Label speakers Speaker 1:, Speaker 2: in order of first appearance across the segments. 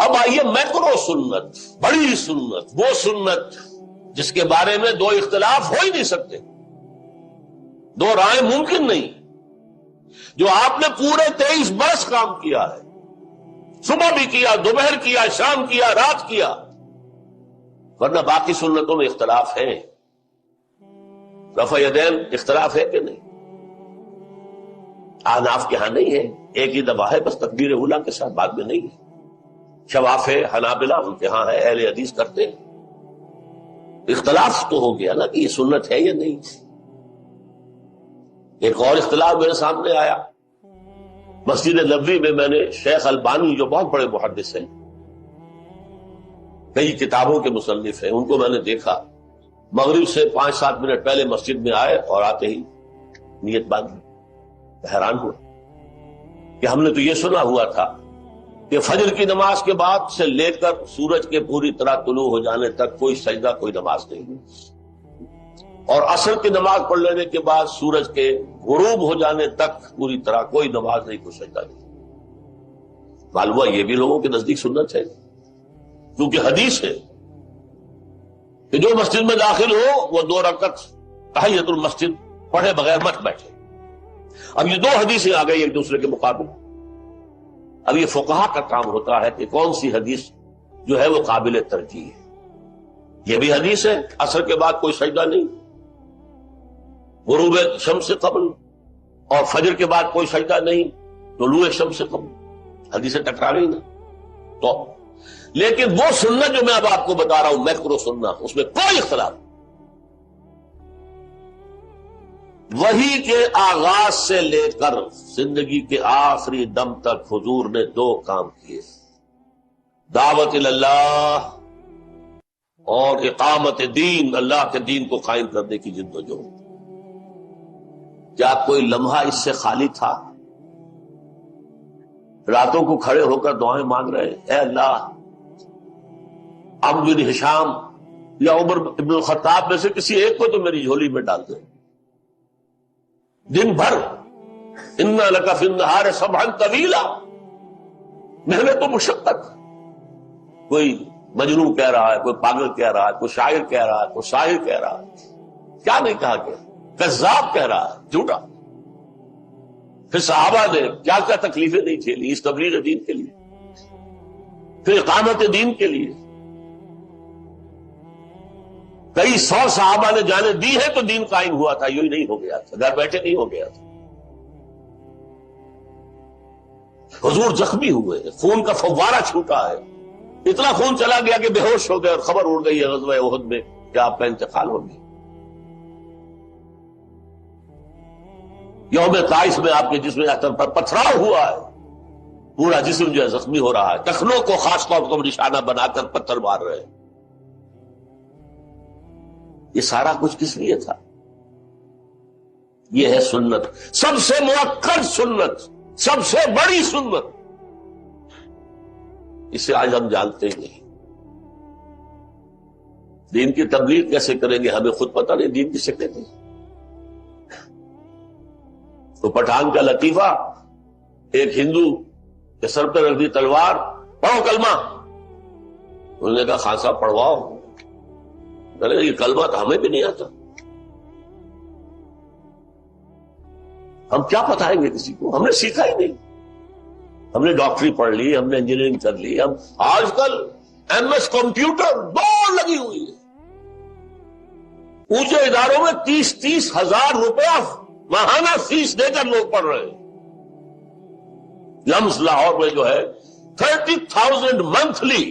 Speaker 1: اب آئیے میکرو سنت، بڑی سنت، وہ سنت جس کے بارے میں دو اختلاف ہو ہی نہیں سکتے، دو رائے ممکن نہیں، جو آپ نے پورے 23 برس کام کیا ہے، صبح بھی کیا، دوپہر کیا، شام کیا، رات کیا، ورنہ باقی سنتوں میں اختلاف ہے۔ رفع یدین اختلاف ہے کہ نہیں؟ احناف کے ہاں نہیں ہے، ایک ہی دفعہ ہے بس تکبیر اولیٰ کے ساتھ، بعد میں نہیں ہے۔ شوافع حنابلہ ان کے ہاں ہے، اہل حدیث کرتے ہیں۔ اختلاف تو ہو گیا نا کہ یہ سنت ہے یا نہیں۔ ایک اور اختلاف میرے سامنے آیا، مسجد نبوی میں میں نے شیخ البانی جو بہت بڑے محدث ہیں، کئی کتابوں کے مصنف ہیں، ان کو میں نے دیکھا مغرب سے 5-7 منٹ پہلے مسجد میں آئے اور آتے ہی نیت باندھی۔ حیران ہوا کہ ہم نے تو یہ سنا ہوا تھا کہ فجر کی نماز کے بعد سے لے کر سورج کے پوری طرح طلوع ہو جانے تک کوئی سجدہ، کوئی نماز نہیں، اور عصر کی نماز پڑھ لینے کے بعد سورج کے غروب ہو جانے تک پوری طرح کوئی نماز نہیں، کوئی سجدہ نہیں۔ معلوم ہوا یہ بھی لوگوں کے نزدیک سنت ہے، کیونکہ حدیث ہے کہ جو مسجد میں داخل ہو وہ 2 رکعت تحیۃ المسجد پڑھے بغیر مت بیٹھے۔ اب یہ 2 حدیثیں آ گئی ایک دوسرے کے مقابل۔ اب یہ فقہا کا کام ہوتا ہے کہ کون سی حدیث جو ہے وہ قابل ترجیح ہے۔ یہ بھی حدیث ہے عصر کے بعد کوئی سجدہ نہیں، غروب شمس سے قبل، اور فجر کے بعد کوئی سجدہ نہیں، طلوع شمس سے قبل، حدیثیں ٹکرا رہی نا۔ تو لیکن وہ سنت جو میں اب آپ کو بتا رہا ہوں، میکرو سنت، اس میں کوئی اختلاف نہیں۔ وحی کے آغاز سے لے کر زندگی کے آخری دم تک حضور نے 2 کام کیے، دعوت اللہ اور اقامت دین، اللہ کے دین کو قائم کرنے کی جدوجہد۔ کیا کوئی لمحہ اس سے خالی تھا؟ راتوں کو کھڑے ہو کر دعائیں مانگ رہے ہیں، اے اللہ عمرو بن ہشام یا عمر ابن الخطاب میں سے کسی ایک کو تو میری جھولی میں ڈال دے۔ دن بھر اِنَّ لَكَ فِي النَّهَارِ صَبْحًا طَوِيلًا، محنت و مشقت۔ کوئی مجنون کہہ رہا ہے، کوئی پاگل کہہ رہا ہے، کوئی شاعر کہہ رہا ہے، کوئی شاعر کہہ رہا ہے، کیا نہیں کہا گیا، کذاب کہہ رہا ہے، جھوٹا۔ پھر صحابہ نے کیا کیا تکلیفیں نہیں جھیلی اس تبلیغ دین کے لیے، پھر اقامت دین کے لیے۔ کئی 100 صحابہ نے جانیں دی ہے تو دین قائم ہوا تھا، یوں ہی نہیں ہو گیا تھا، گھر بیٹھے نہیں ہو گیا تھا۔ حضور زخمی ہوئے، خون کا فوارہ چھوٹا ہے، اتنا خون چلا گیا کہ بے ہوش ہو گئے، اور خبر اڑ گئی ہے غزوہ احد میں کہ آپ کا انتقال ہو گیا۔ یوم طائف میں آپ کے جسم پر پتھراؤ ہوا ہے، پورا جسم جو ہے زخمی ہو رہا ہے، ٹخنوں کو خاص طور پر نشانہ بنا کر پتھر مار رہے ہیں۔ یہ سارا کچھ کس لیے تھا؟ یہ ہے سنت، سب سے مؤکد سنت، سب سے بڑی سنت۔ اسے آج ہم جانتے ہی نہیں۔ دین کی تبلیغ کیسے کریں گے ہمیں خود پتہ نہیں، دین کسے کہتے ہیں۔ تو پٹھان کا لطیفہ، ایک ہندو کے سر پہ رکھ دی تلوار، پڑھو کلمہ۔ انہوں نے کہا خان صاحب پڑھواؤ۔ میں نے کہا یہ کلمہ تو ہمیں بھی نہیں آتا، ہم کیا بتائیں گے کسی کو، ہم نے سیکھا ہی نہیں۔ ہم نے ڈاکٹری پڑھ لی، ہم نے انجینئرنگ کر لی، ہم آج کل ایم ایس کمپیوٹر دوڑ لگی ہوئی ہے۔ اونچے اداروں میں 30 ہزار روپیہ ماہانہ فیس دے کر لوگ پڑھ رہے ہیں۔ لمس لاہور میں جو ہے 30,000 منتھلی۔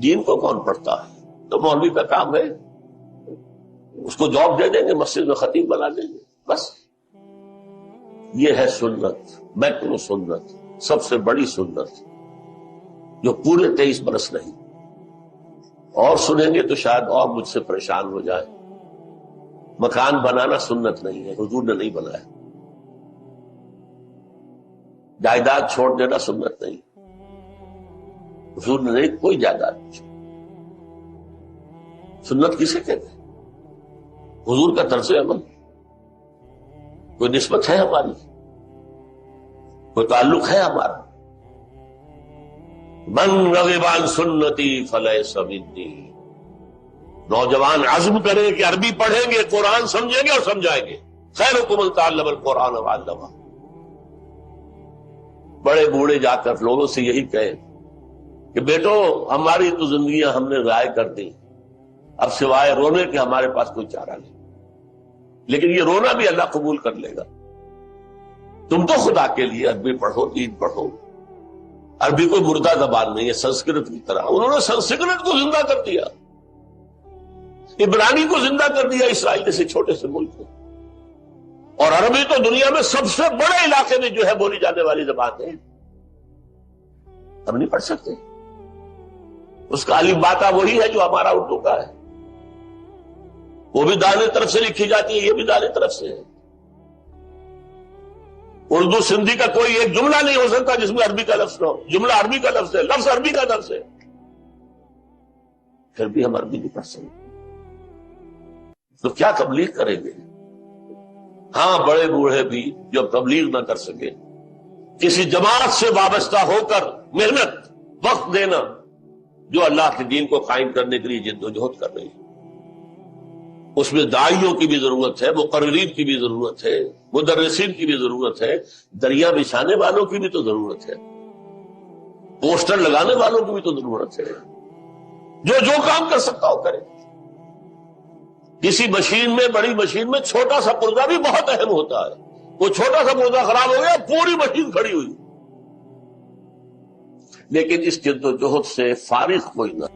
Speaker 1: دین کو کون پڑھتا ہے؟ تو مولوی کا کام ہے، اس کو جاب دے دیں گے، مسجد میں خطیب بنا دیں گے، بس۔ یہ ہے سنت، میکرو سنت، سب سے بڑی سنت، جو پورے 23 برس نہیں۔ اور سنیں گے تو شاید اور مجھ سے پریشان ہو جائے۔ مکان بنانا سنت نہیں ہے، حضور نے نہیں بنایا۔ جائیداد چھوڑ دینا سنت نہیں، حضور نے نہیں کوئی جائیداد چھوڑ۔ سنت کسے کہتے ہیں؟ حضور کا طرز عمل، کوئی نسبت ہے ہماری؟ کوئی تعلق ہے ہمارا؟ من رغب عن سنتی فلیس منی. نوجوان عزم کریں کہ عربی پڑھیں گے، قرآن سمجھیں گے اور سمجھائیں گے. خیرکم من تعلم القرآن وعلمہ. بڑے بوڑھے جا کر لوگوں سے یہی کہیں کہ بیٹو ہماری تو زندگیاں ہم نے ضائع کر دی، اب سوائے رونے کے ہمارے پاس کوئی چارہ نہیں. لیکن یہ رونا بھی اللہ قبول کر لے گا. تم تو خدا کے لیے عربی پڑھو، دین پڑھو. عربی کوئی مردہ زبان نہیں ہے، سنسکرت کی طرح. انہوں نے سنسکرت کو زندہ کر دیا، عبرانی کو زندہ کر دیا، اسرائیل جیسے چھوٹے سے ملک کو. اور عربی تو دنیا میں سب سے بڑے علاقے میں جو ہے بولی جانے والی زبان ہے. ہم نہیں پڑھ سکتے. اس کا الف باتا وہی ہے جو ہمارا اردو کا ہے. وہ بھی دانے طرف سے لکھی جاتی ہے، یہ بھی دانے طرف سے ہے. اردو سندھی کا کوئی ایک جملہ نہیں ہو سکتا جس میں عربی کا لفظ نہ ہو. جملہ عربی کا لفظ ہے، لفظ عربی کا لفظ ہے. پھر بھی ہم عربی نہیں پڑھ سکتے تو کیا تبلیغ کریں گے؟ ہاں بڑے بوڑھے بھی جو تبلیغ نہ کر سکے، کسی جماعت سے وابستہ ہو کر محنت وقت دینا جو اللہ کے دین کو قائم کرنے کے لیے جد و جہد کر رہی ہے. اس میں داعیوں کی بھی ضرورت ہے، مقررین کی بھی ضرورت ہے، مدرسین کی بھی ضرورت ہے، دریا بچھانے والوں کی بھی تو ضرورت ہے، پوسٹر لگانے والوں کی بھی تو ضرورت ہے. جو کام کر سکتا ہو کرے. کسی مشین میں، بڑی مشین میں چھوٹا سا پرزہ بھی بہت اہم ہوتا ہے. وہ چھوٹا سا پرزہ خراب ہو گیا، پوری مشین کھڑی ہوئی. لیکن اس جد و جہد سے فارغ کوئی نہ.